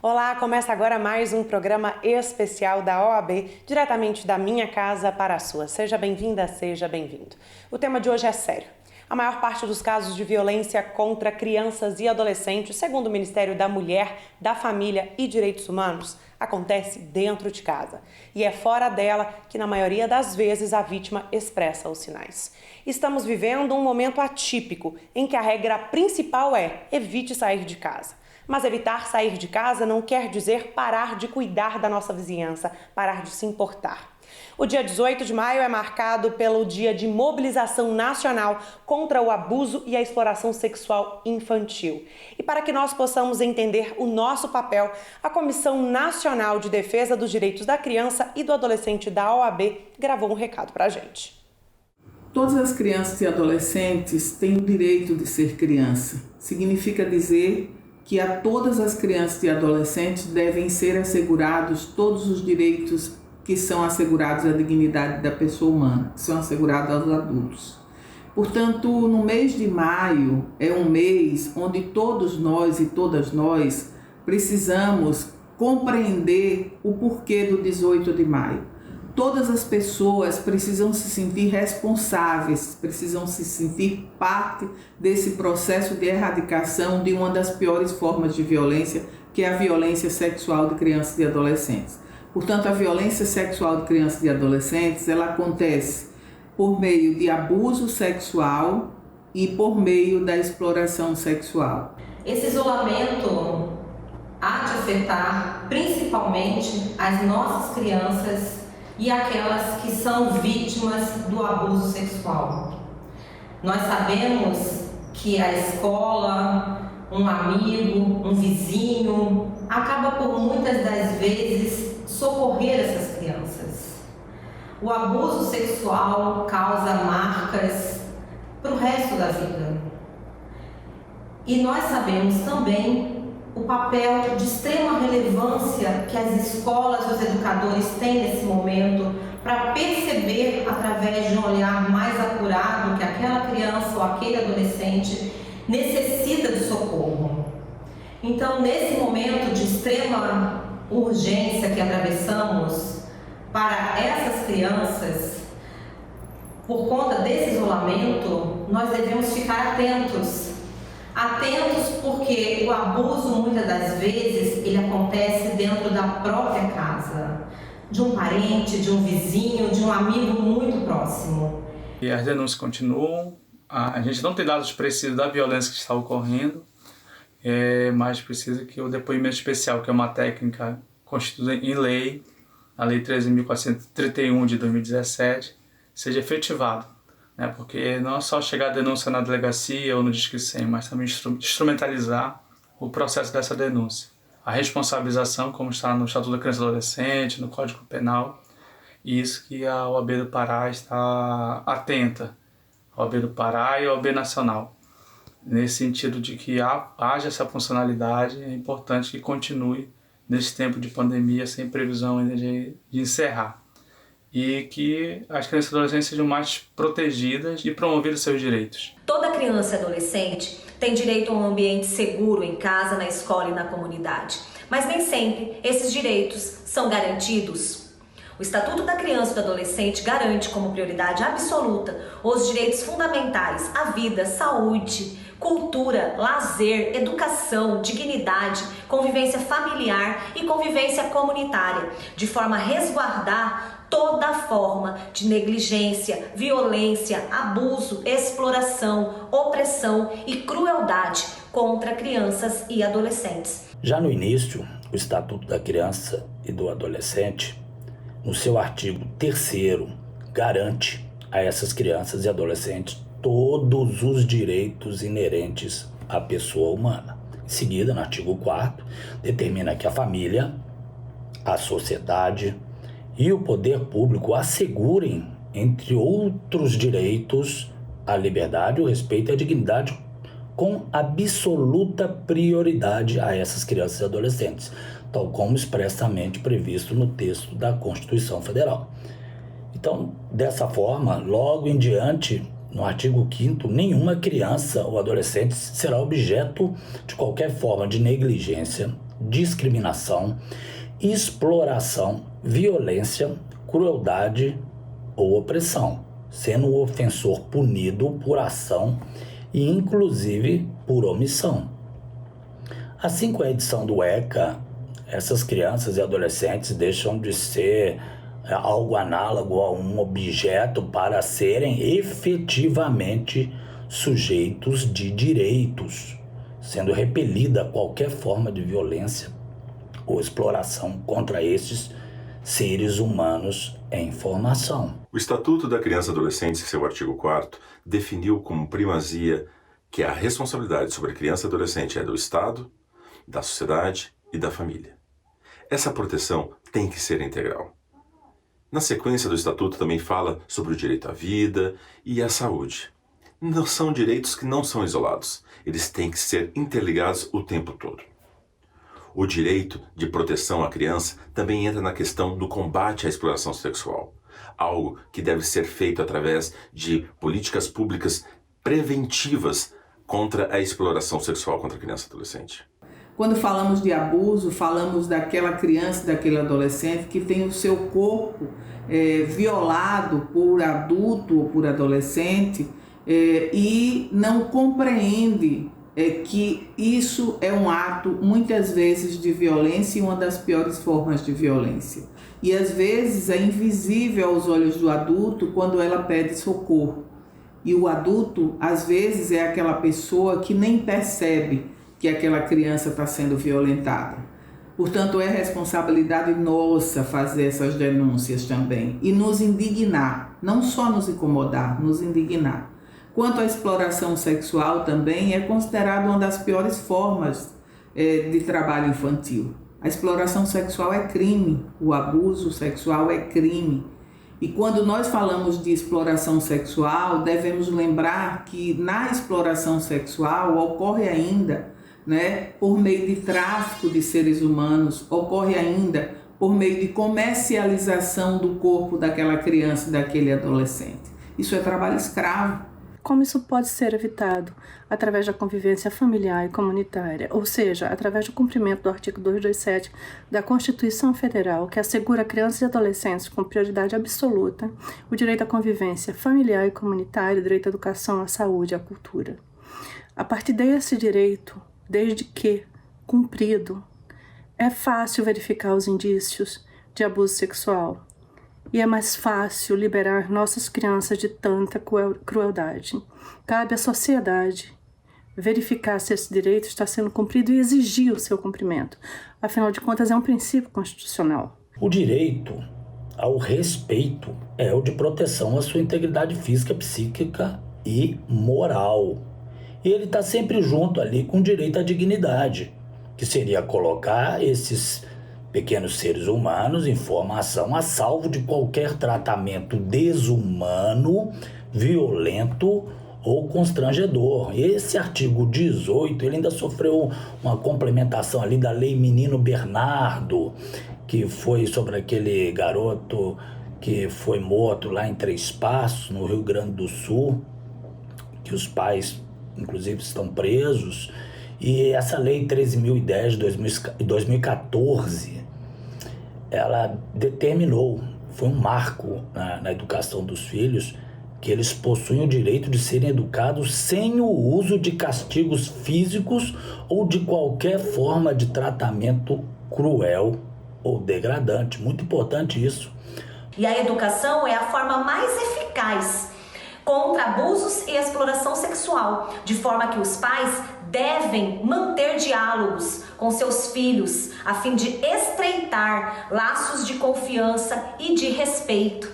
Olá, começa agora mais um programa especial da OAB, diretamente da minha casa para a sua. Seja bem-vinda, seja bem-vindo. O tema de hoje é sério. A maior parte dos casos de violência contra crianças e adolescentes, segundo o Ministério da Mulher, da Família e Direitos Humanos, acontece dentro de casa. E é fora dela que, na maioria das vezes, a vítima expressa os sinais. Estamos vivendo um momento atípico, em que a regra principal é evite sair de casa. Mas evitar sair de casa não quer dizer parar de cuidar da nossa vizinhança, parar de se importar. O dia 18 de maio é marcado pelo Dia de Mobilização Nacional contra o Abuso e a Exploração Sexual Infantil. E para que nós possamos entender o nosso papel, a Comissão Nacional de Defesa dos Direitos da Criança e do Adolescente da OAB gravou um recado para a gente. Todas as crianças e adolescentes têm o direito de ser criança. Significa dizer que a todas as crianças e adolescentes devem ser assegurados todos os direitos que são assegurados à dignidade da pessoa humana, que são assegurados aos adultos. Portanto, no mês de maio é um mês onde todos nós e todas nós precisamos compreender o porquê do 18 de maio. Todas as pessoas precisam se sentir responsáveis, precisam se sentir parte desse processo de erradicação de uma das piores formas de violência, que é a violência sexual de crianças e adolescentes. Portanto, a violência sexual de crianças e adolescentes, ela acontece por meio de abuso sexual e por meio da exploração sexual. Esse isolamento há de afetar principalmente as nossas crianças e aquelas que são vítimas do abuso sexual. Nós sabemos que a escola, um amigo, um vizinho, acaba por muitas das vezes socorrer essas crianças. O abuso sexual causa marcas para o resto da vida. E nós sabemos também o papel de extrema relevância que as escolas e os educadores têm nesse momento para perceber, através de um olhar mais apurado, que aquela criança ou aquele adolescente necessita de socorro. Então, nesse momento de extrema urgência que atravessamos, para essas crianças, por conta desse isolamento, nós devemos ficar atentos porque o abuso, muitas das vezes, ele acontece dentro da própria casa, de um parente, de um vizinho, de um amigo muito próximo. E as denúncias continuam, a gente não tem dados precisos da violência que está ocorrendo, mas precisa que o depoimento especial, que é uma técnica constituída em lei, a Lei 13.431 de 2017, seja efetivado. Porque não é só chegar a denúncia na delegacia ou no Disque 100, mas também instrumentalizar o processo dessa denúncia. A responsabilização, como está no Estatuto da Criança e Adolescente, no Código Penal, e isso que a OAB do Pará está atenta, a OAB do Pará e a OAB Nacional. Nesse sentido de que haja essa funcionalidade, é importante que continue nesse tempo de pandemia sem previsão ainda de encerrar. E que as crianças e adolescentes sejam mais protegidas e promovidos seus direitos. Toda criança e adolescente tem direito a um ambiente seguro em casa, na escola e na comunidade. Mas nem sempre esses direitos são garantidos. O Estatuto da Criança e do Adolescente garante como prioridade absoluta os direitos fundamentais à vida, saúde, cultura, lazer, educação, dignidade, convivência familiar e convivência comunitária, de forma a resguardar toda forma de negligência, violência, abuso, exploração, opressão e crueldade contra crianças e adolescentes. Já no início, o Estatuto da Criança e do Adolescente, no seu artigo 3º, garante a essas crianças e adolescentes todos os direitos inerentes à pessoa humana. Em seguida, no artigo 4º, determina que a família, a sociedade e o poder público assegurem, entre outros direitos, a liberdade, o respeito e a dignidade com absoluta prioridade a essas crianças e adolescentes, tal como expressamente previsto no texto da Constituição Federal. Então, dessa forma, logo em diante, no artigo 5º, nenhuma criança ou adolescente será objeto de qualquer forma de negligência, discriminação, exploração, violência, crueldade ou opressão, sendo o ofensor punido por ação e inclusive por omissão. Assim, com a edição do ECA, essas crianças e adolescentes deixam de ser algo análogo a um objeto para serem efetivamente sujeitos de direitos, sendo repelida qualquer forma de violência ou exploração contra estes seres humanos em formação. O Estatuto da Criança e Adolescente, em seu artigo 4º, definiu como primazia que a responsabilidade sobre a criança e adolescente é do Estado, da sociedade e da família. Essa proteção tem que ser integral. Na sequência do Estatuto também fala sobre o direito à vida e à saúde. Não são direitos que não são isolados, eles têm que ser interligados o tempo todo. O direito de proteção à criança também entra na questão do combate à exploração sexual, algo que deve ser feito através de políticas públicas preventivas contra a exploração sexual contra a criança e adolescente. Quando falamos de abuso, falamos daquela criança, daquele adolescente que tem o seu corpo violado por adulto ou por adolescente e não compreende que isso é um ato, muitas vezes, de violência e uma das piores formas de violência. E às vezes é invisível aos olhos do adulto quando ela pede socorro. E o adulto, às vezes, é aquela pessoa que nem percebe que aquela criança está sendo violentada. Portanto, é responsabilidade nossa fazer essas denúncias também e nos indignar, não só nos incomodar, nos indignar. Quanto à exploração sexual também é considerada uma das piores formas de trabalho infantil. A exploração sexual é crime, o abuso sexual é crime. E quando nós falamos de exploração sexual, devemos lembrar que na exploração sexual ocorre ainda, por meio de tráfico de seres humanos, ocorre ainda por meio de comercialização do corpo daquela criança e daquele adolescente. Isso é trabalho escravo. Como isso pode ser evitado? Através da convivência familiar e comunitária, ou seja, através do cumprimento do artigo 227 da Constituição Federal, que assegura a crianças e adolescentes com prioridade absoluta o direito à convivência familiar e comunitária, o direito à educação, à saúde e à cultura. A partir desse direito, desde que cumprido, é fácil verificar os indícios de abuso sexual. E é mais fácil liberar nossas crianças de tanta crueldade. Cabe à sociedade verificar se esse direito está sendo cumprido e exigir o seu cumprimento. Afinal de contas, é um princípio constitucional. O direito ao respeito é o de proteção à sua integridade física, psíquica e moral. E ele está sempre junto ali com o direito à dignidade, que seria colocar esses pequenos seres humanos em formação a salvo de qualquer tratamento desumano, violento ou constrangedor. Esse artigo 18, ele ainda sofreu uma complementação ali da Lei Menino Bernardo, que foi sobre aquele garoto que foi morto lá em Três Passos, no Rio Grande do Sul, que os pais, inclusive, estão presos. E essa Lei 13.010 de 2014, ela determinou, foi um marco na educação dos filhos, que eles possuem o direito de serem educados sem o uso de castigos físicos ou de qualquer forma de tratamento cruel ou degradante. Muito importante isso. E a educação é a forma mais eficaz contra abusos e exploração sexual, de forma que os pais devem manter diálogos com seus filhos a fim de estreitar laços de confiança e de respeito.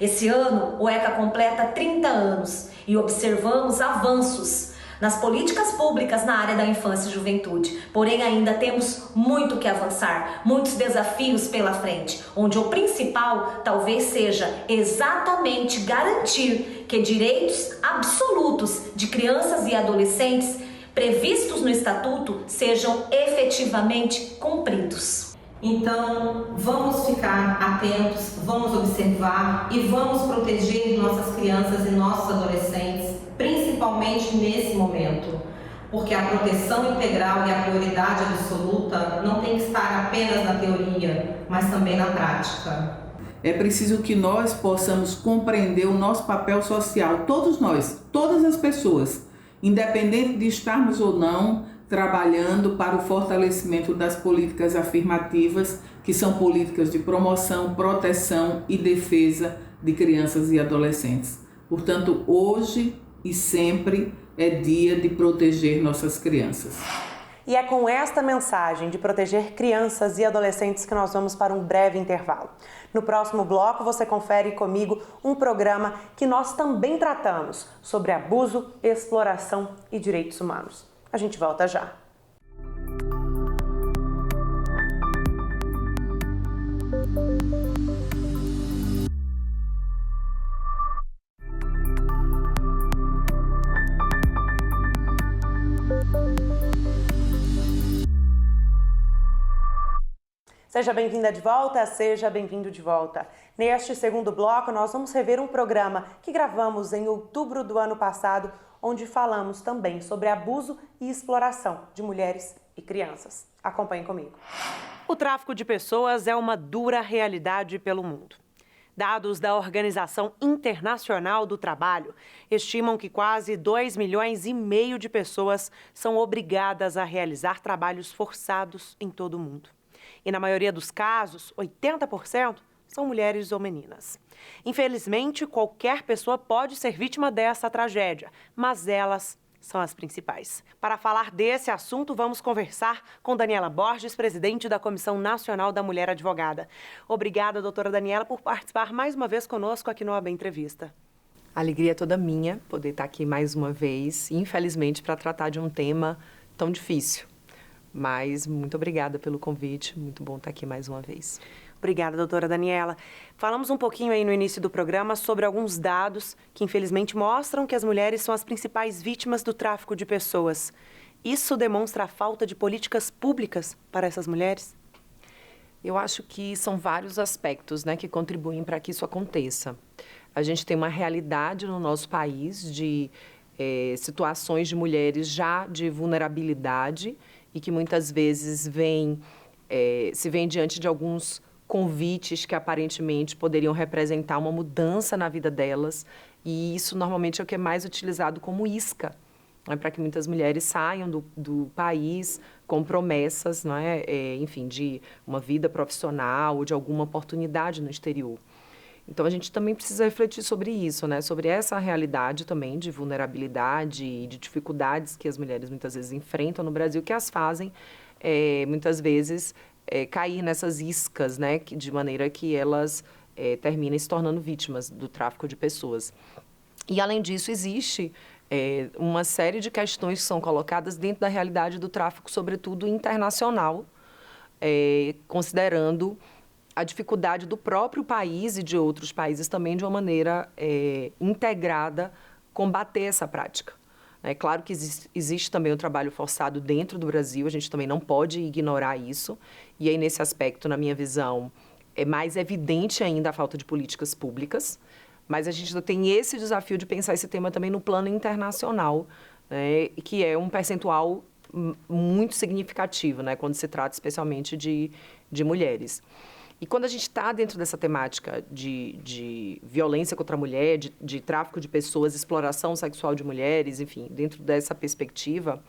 Esse ano, o ECA completa 30 anos e observamos avanços nas políticas públicas na área da infância e juventude. Porém, ainda temos muito que avançar, muitos desafios pela frente, onde o principal talvez seja exatamente garantir que direitos absolutos de crianças e adolescentes previstos no Estatuto sejam efetivamente cumpridos. Então, vamos ficar atentos, vamos observar e vamos proteger nossas crianças e nossos adolescentes, principalmente nesse momento, porque a proteção integral e a prioridade absoluta não tem que estar apenas na teoria, mas também na prática. É preciso que nós possamos compreender o nosso papel social, todos nós, todas as pessoas, independente de estarmos ou não trabalhando para o fortalecimento das políticas afirmativas, que são políticas de promoção, proteção e defesa de crianças e adolescentes. Portanto, hoje e sempre é dia de proteger nossas crianças. E é com esta mensagem de proteger crianças e adolescentes que nós vamos para um breve intervalo. No próximo bloco, você confere comigo um programa que nós também tratamos sobre abuso, exploração e direitos humanos. A gente volta já. Seja bem-vinda de volta, seja bem-vindo de volta. Neste segundo bloco, nós vamos rever um programa que gravamos em outubro do ano passado, onde falamos também sobre abuso e exploração de mulheres e crianças. Acompanhe comigo. O tráfico de pessoas é uma dura realidade pelo mundo. Dados da Organização Internacional do Trabalho estimam que quase 2,5 milhões de pessoas são obrigadas a realizar trabalhos forçados em todo o mundo. E na maioria dos casos, 80% são mulheres ou meninas. Infelizmente, qualquer pessoa pode ser vítima dessa tragédia, mas elas são as principais. Para falar desse assunto, vamos conversar com Daniela Borges, presidente da Comissão Nacional da Mulher Advogada. Obrigada, doutora Daniela, por participar mais uma vez conosco aqui no OAB Entrevista. A alegria é toda minha poder estar aqui mais uma vez, infelizmente, para tratar de um tema tão difícil. Mas muito obrigada pelo convite, muito bom estar aqui mais uma vez. Obrigada, doutora Daniela. Falamos um pouquinho aí no início do programa sobre alguns dados que, infelizmente, mostram que as mulheres são as principais vítimas do tráfico de pessoas. Isso demonstra a falta de políticas públicas para essas mulheres? Eu acho que são vários aspectos, né, que contribuem para que isso aconteça. A gente tem uma realidade no nosso país de situações de mulheres já de vulnerabilidade e que muitas vezes se vêm diante de alguns convites que aparentemente poderiam representar uma mudança na vida delas, e isso normalmente é o que é mais utilizado como isca, né, para que muitas mulheres saiam do país com promessas, né, enfim, de uma vida profissional ou de alguma oportunidade no exterior. Então, a gente também precisa refletir sobre isso, né, sobre essa realidade também de vulnerabilidade e de dificuldades que as mulheres muitas vezes enfrentam no Brasil, que as fazem, muitas vezes, cair nessas iscas, né, de maneira que elas terminem se tornando vítimas do tráfico de pessoas. E, além disso, existe uma série de questões que são colocadas dentro da realidade do tráfico, sobretudo internacional, considerando a dificuldade do próprio país e de outros países também, de uma maneira integrada, combater essa prática. É claro que existe também o trabalho forçado dentro do Brasil, a gente também não pode ignorar isso. E aí, nesse aspecto, na minha visão, é mais evidente ainda a falta de políticas públicas, mas a gente ainda tem esse desafio de pensar esse tema também no plano internacional, né, que é um percentual muito significativo, né, quando se trata especialmente de mulheres. E quando a gente está dentro dessa temática de violência contra a mulher, de tráfico de pessoas, exploração sexual de mulheres, enfim, dentro dessa perspectiva,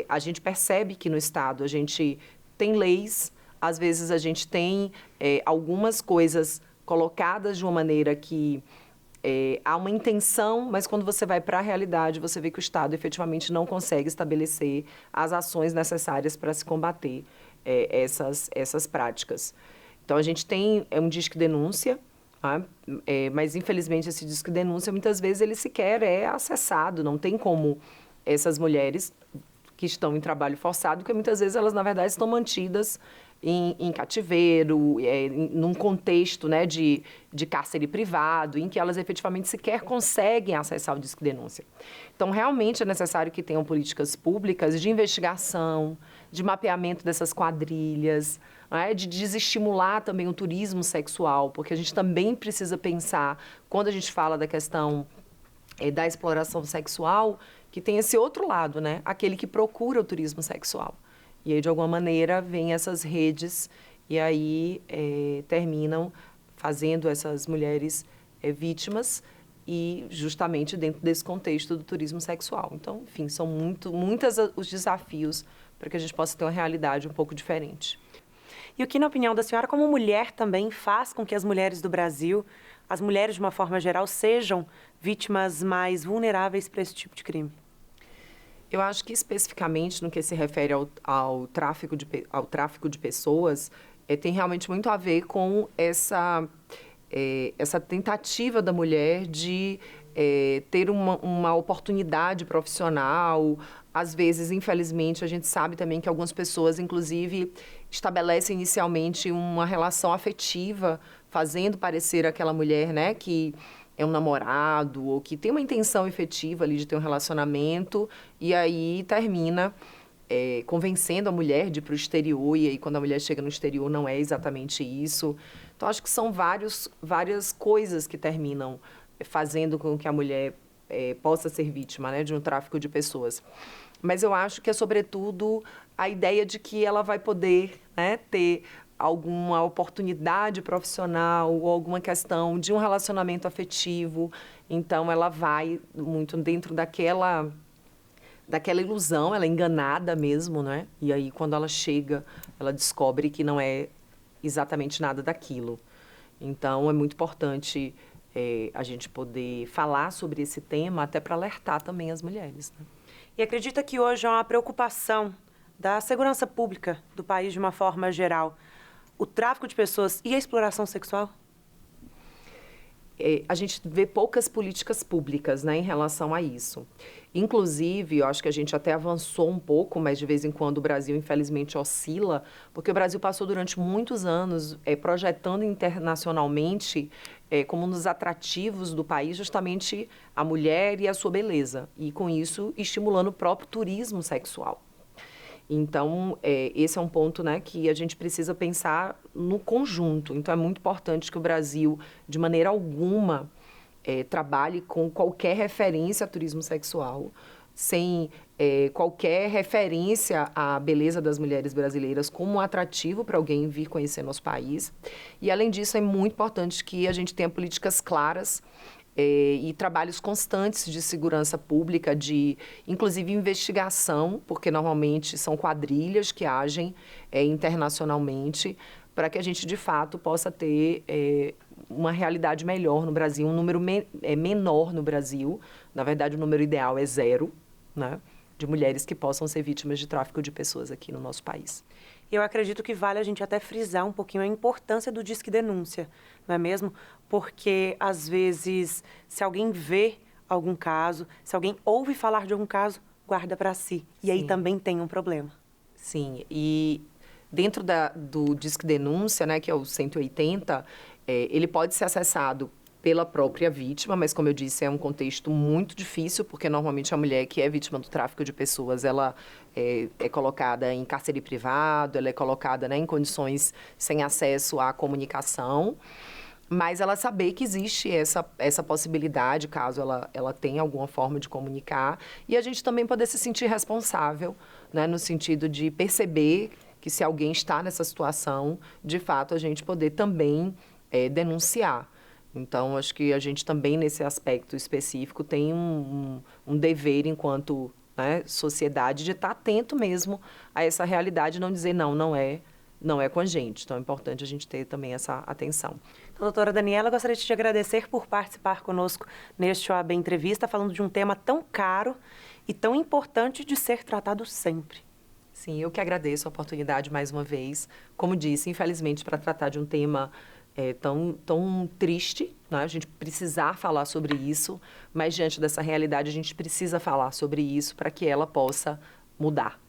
a gente percebe que no Estado a gente tem leis, às vezes a gente tem algumas coisas colocadas de uma maneira que há uma intenção, mas quando você vai para a realidade, você vê que o Estado efetivamente não consegue estabelecer as ações necessárias para se combater essas práticas. Então, a gente tem um disque denúncia, tá? Mas, infelizmente, esse disque denúncia, muitas vezes, ele sequer é acessado. Não tem como essas mulheres que estão em trabalho forçado, porque muitas vezes elas, na verdade, estão mantidas em cativeiro, num contexto, né, de cárcere privado, em que elas efetivamente sequer conseguem acessar o disque denúncia. Então, realmente é necessário que tenham políticas públicas de investigação, de mapeamento dessas quadrilhas, né, de desestimular também o turismo sexual, porque a gente também precisa pensar, quando a gente fala da questão da exploração sexual, que tem esse outro lado, né, aquele que procura o turismo sexual. E aí, de alguma maneira, vem essas redes e aí terminam fazendo essas mulheres vítimas e justamente dentro desse contexto do turismo sexual. Então, enfim, são muitos os desafios para que a gente possa ter uma realidade um pouco diferente. E o que, na opinião da senhora, como mulher também, faz com que as mulheres do Brasil, as mulheres de uma forma geral, sejam vítimas mais vulneráveis para esse tipo de crime? Eu acho que especificamente no que se refere ao tráfico de pessoas, tem realmente muito a ver com essa tentativa da mulher de ter uma oportunidade profissional. Às vezes, infelizmente, a gente sabe também que algumas pessoas, inclusive, estabelecem inicialmente uma relação afetiva, fazendo parecer aquela mulher, né, que é um namorado ou que tem uma intenção efetiva ali de ter um relacionamento e aí termina convencendo a mulher de ir para o exterior e aí quando a mulher chega no exterior não é exatamente isso. Então, acho que são várias coisas que terminam fazendo com que a mulher possa ser vítima, né, de um tráfico de pessoas. Mas eu acho que é, sobretudo, a ideia de que ela vai poder, né, ter alguma oportunidade profissional ou alguma questão de um relacionamento afetivo. Então, ela vai muito dentro daquela ilusão, ela é enganada mesmo, né? E aí, quando ela chega, ela descobre que não é exatamente nada daquilo. Então, é muito importante a gente poder falar sobre esse tema, até para alertar também as mulheres, né? E acredita que hoje há uma preocupação da segurança pública do país de uma forma geral, o tráfico de pessoas e a exploração sexual? A gente vê poucas políticas públicas, né, em relação a isso. Inclusive, eu acho que a gente até avançou um pouco, mas de vez em quando o Brasil, infelizmente, oscila, porque o Brasil passou durante muitos anos projetando internacionalmente como um dos atrativos do país justamente a mulher e a sua beleza, e com isso estimulando o próprio turismo sexual. Então, esse é um ponto, né, que a gente precisa pensar no conjunto. Então, é muito importante que o Brasil, de maneira alguma, trabalhe com qualquer referência a turismo sexual, sem qualquer referência à beleza das mulheres brasileiras como um atrativo para alguém vir conhecer nosso país. E, além disso, é muito importante que a gente tenha políticas claras e trabalhos constantes de segurança pública, de inclusive investigação, porque normalmente são quadrilhas que agem internacionalmente, para que a gente de fato possa ter uma realidade melhor no Brasil, um número menor no Brasil. Na verdade, o número ideal é 0, né, de mulheres que possam ser vítimas de tráfico de pessoas aqui no nosso país. Eu acredito que vale a gente até frisar um pouquinho a importância do Disque Denúncia, não é mesmo? Porque, às vezes, se alguém vê algum caso, se alguém ouve falar de algum caso, guarda para si. E aí também tem um problema. Sim, e dentro do Disque Denúncia, né, que é o 180, ele pode ser acessado pela própria vítima, mas, como eu disse, é um contexto muito difícil, porque normalmente a mulher que é vítima do tráfico de pessoas, ela é colocada em cárcere privado, ela é colocada, né, em condições sem acesso à comunicação, mas ela saber que existe essa possibilidade, caso ela tenha alguma forma de comunicar, e a gente também poder se sentir responsável, né, no sentido de perceber que se alguém está nessa situação, de fato, a gente poder também denunciar. Então, acho que a gente também, nesse aspecto específico, tem um dever enquanto, né, sociedade de estar atento mesmo a essa realidade e não dizer não é com a gente. Então, é importante a gente ter também essa atenção. Então, doutora Daniela, eu gostaria de te agradecer por participar conosco neste OAB Entrevista, falando de um tema tão caro e tão importante de ser tratado sempre. Sim, eu que agradeço a oportunidade mais uma vez. Como disse, infelizmente, para tratar de um tema tão triste, né? A gente precisar falar sobre isso, mas diante dessa realidade a gente precisa falar sobre isso para que ela possa mudar.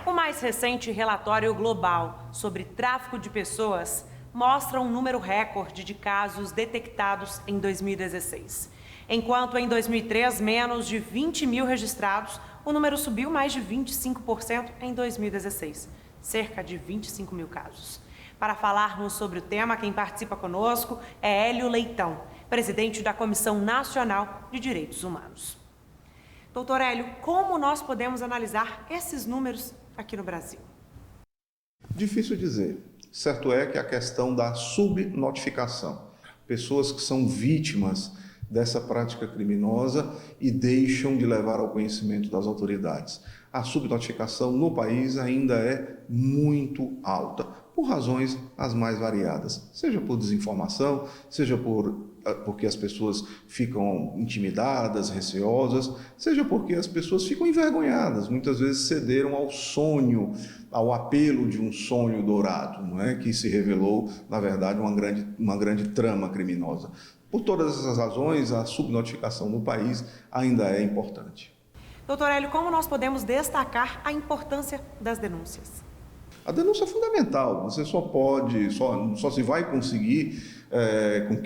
O mais recente relatório global sobre tráfico de pessoas mostra um número recorde de casos detectados em 2016. Enquanto em 2003, menos de 20 mil registrados, o número subiu mais de 25% em 2016, cerca de 25 mil casos. Para falarmos sobre o tema, quem participa conosco é Hélio Leitão, presidente da Comissão Nacional de Direitos Humanos. Doutor Hélio, como nós podemos analisar esses números aqui no Brasil? Difícil dizer. Certo é que a questão da subnotificação, pessoas que são vítimas dessa prática criminosa e deixam de levar ao conhecimento das autoridades. A subnotificação no país ainda é muito alta, por razões as mais variadas, seja por desinformação, seja porque as pessoas ficam intimidadas, receosas, seja porque as pessoas ficam envergonhadas, muitas vezes cederam ao sonho, ao apelo de um sonho dourado, não é? Que se revelou, na verdade, uma grande trama criminosa. Por todas essas razões, a subnotificação no país ainda é importante. Doutor Hélio, como nós podemos destacar a importância das denúncias? A denúncia é fundamental. Você só se vai conseguir com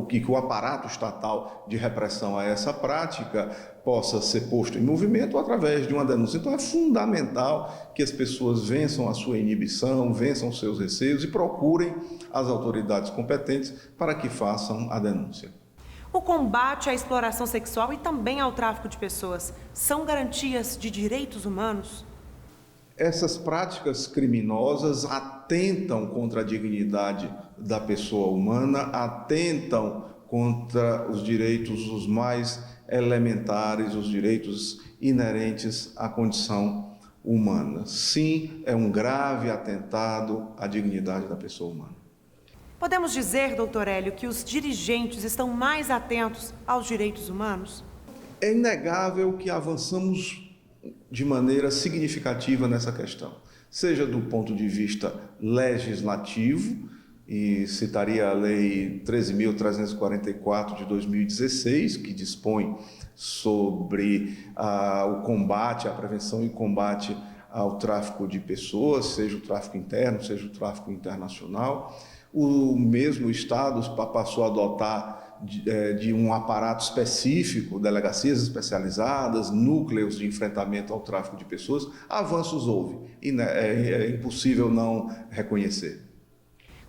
que o aparato estatal de repressão a essa prática possa ser posto em movimento através de uma denúncia. Então é fundamental que as pessoas vençam a sua inibição, vençam os seus receios e procurem as autoridades competentes para que façam a denúncia. O combate à exploração sexual e também ao tráfico de pessoas são garantias de direitos humanos? Essas práticas criminosas atentam contra a dignidade da pessoa humana, atentam contra os direitos os mais elementares, os direitos inerentes à condição humana. Sim, é um grave atentado à dignidade da pessoa humana. Podemos dizer, doutor Hélio, que os dirigentes estão mais atentos aos direitos humanos? É inegável que avançamos de maneira significativa nessa questão, seja do ponto de vista legislativo, e citaria a Lei 13.344 de 2016, que dispõe sobre o combate, a prevenção e combate ao tráfico de pessoas, seja o tráfico interno, seja o tráfico internacional. O mesmo Estado passou a adotar de um aparato específico, delegacias especializadas, núcleos de enfrentamento ao tráfico de pessoas. Avanços houve, e é impossível não reconhecer.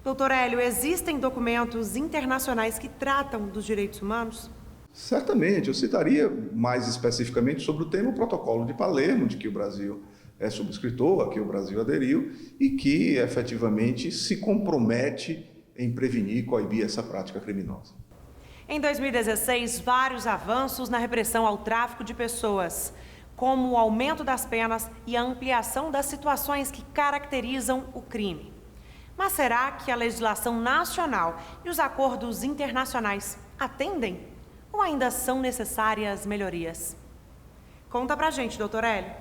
Doutor Hélio, existem documentos internacionais que tratam dos direitos humanos? Certamente, eu citaria mais especificamente sobre o tema o Protocolo de Palermo, de que o Brasil é subscritor, a que o Brasil aderiu, e que efetivamente se compromete em prevenir e coibir essa prática criminosa. Em 2016, vários avanços na repressão ao tráfico de pessoas, como o aumento das penas e a ampliação das situações que caracterizam o crime. Mas será que a legislação nacional e os acordos internacionais atendem? Ou ainda são necessárias melhorias? Conta pra gente, doutor Hélio.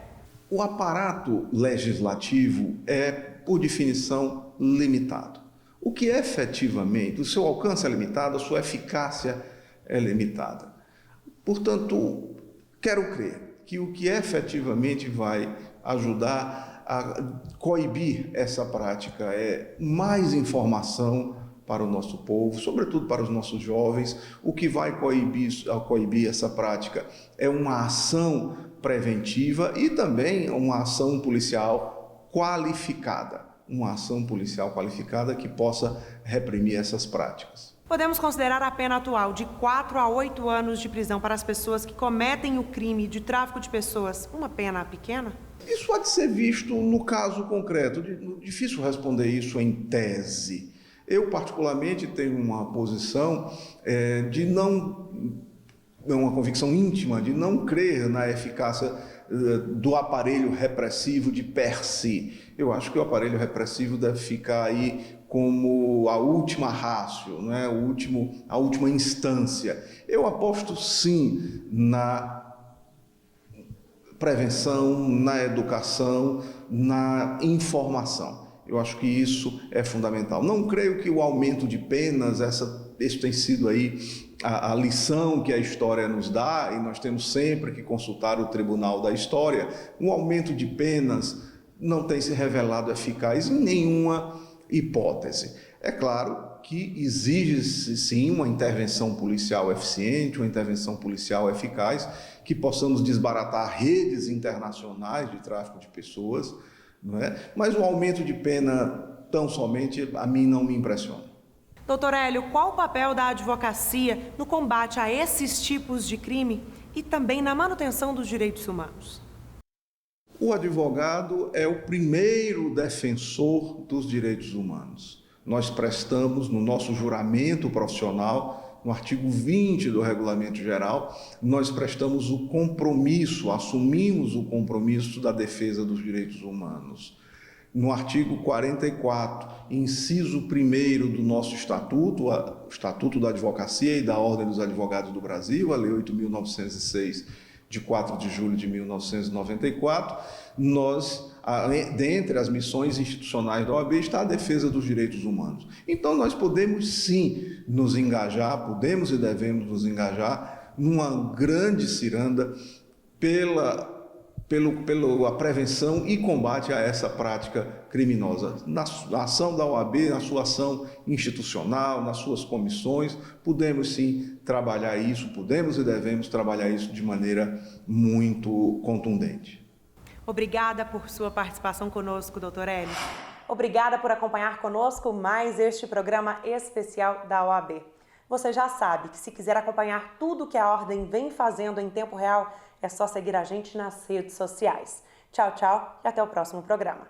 O aparato legislativo é, por definição, limitado. O que efetivamente, o seu alcance é limitado, a sua eficácia é limitada. Portanto, quero crer que o que efetivamente vai ajudar a coibir essa prática é mais informação para o nosso povo, sobretudo para os nossos jovens. O que vai coibir essa prática é uma ação preventiva e também uma ação policial qualificada. Uma ação policial qualificada que possa reprimir essas práticas. Podemos considerar a pena atual de 4 a 8 anos de prisão para as pessoas que cometem o crime de tráfico de pessoas uma pena pequena? Isso pode ser visto no caso concreto. Difícil responder isso em tese. Eu, particularmente, tenho uma posição uma convicção íntima de não crer na eficácia do aparelho repressivo de per si. Eu acho que o aparelho repressivo deve ficar aí como a última ratio, né? A última instância. Eu aposto sim na prevenção, na educação, na informação. Eu acho que isso é fundamental. Não creio que o aumento de penas, isso tem sido aí a lição que a história nos dá, e nós temos sempre que consultar o Tribunal da História. Um aumento de penas não tem se revelado eficaz em nenhuma hipótese. É claro que exige sim uma intervenção policial eficiente, uma intervenção policial eficaz, que possamos desbaratar redes internacionais de tráfico de pessoas, não é? Mas o aumento de pena, tão somente, a mim não me impressiona. Doutor Hélio, qual o papel da advocacia no combate a esses tipos de crime e também na manutenção dos direitos humanos? O advogado é o primeiro defensor dos direitos humanos. Nós prestamos no nosso juramento profissional, no artigo 20 do Regulamento Geral, nós prestamos o compromisso, assumimos o compromisso da defesa dos direitos humanos. No artigo 44, inciso 1º do nosso estatuto, o Estatuto da Advocacia e da Ordem dos Advogados do Brasil, a Lei 8.906, de 4 de julho de 1994, nós, dentre as missões institucionais da OAB, está a defesa dos direitos humanos. Então, nós podemos sim nos engajar, podemos e devemos nos engajar numa grande ciranda pela prevenção e combate a essa prática criminosa. Na ação da OAB, na sua ação institucional, nas suas comissões, podemos sim trabalhar isso, podemos e devemos trabalhar isso de maneira muito contundente. Obrigada por sua participação conosco, doutor Hélio. Obrigada por acompanhar conosco mais este programa especial da OAB. Você já sabe que se quiser acompanhar tudo que a Ordem vem fazendo em tempo real, é só seguir a gente nas redes sociais. Tchau, tchau e até o próximo programa.